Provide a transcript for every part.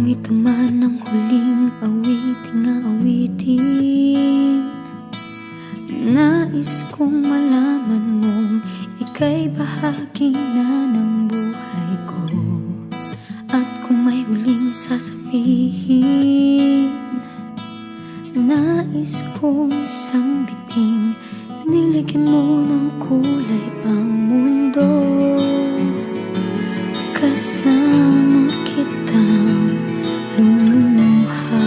ito man ang huling awiting nais kong malaman mong ika'y bahagi na ng buhay ko. At kung may huling sasabihin, nais kong isang biting nilagyan mo ng kulay ang mundo. Kasama kitang lumuha,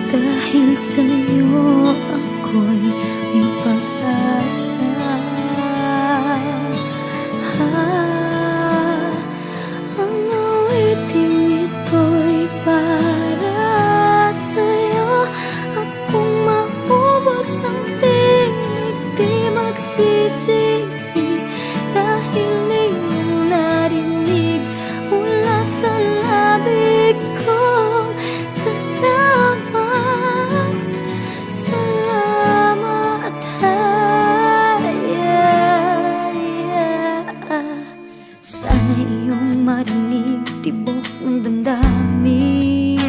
dahil sa'yo ako'y may pag-asa. Ang awiting ito'y para sa'yo, at kung maubos ang tinig di magsisisi, dahil iyong narinig mula sa labig ko. Salamat, salamat, sana iyong marinig tibok ng damdamin.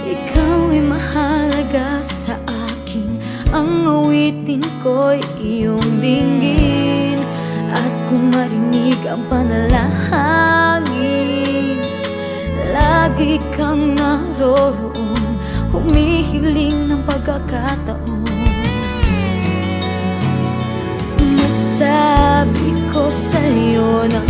Ikaw ay mahalaga sa akin, ang awitin ko'y iyong dinggin. At kung marinig ang panalangin, lagi kang naroroon, humihiling ng pagkakataon. Masabi ko sa'yo ng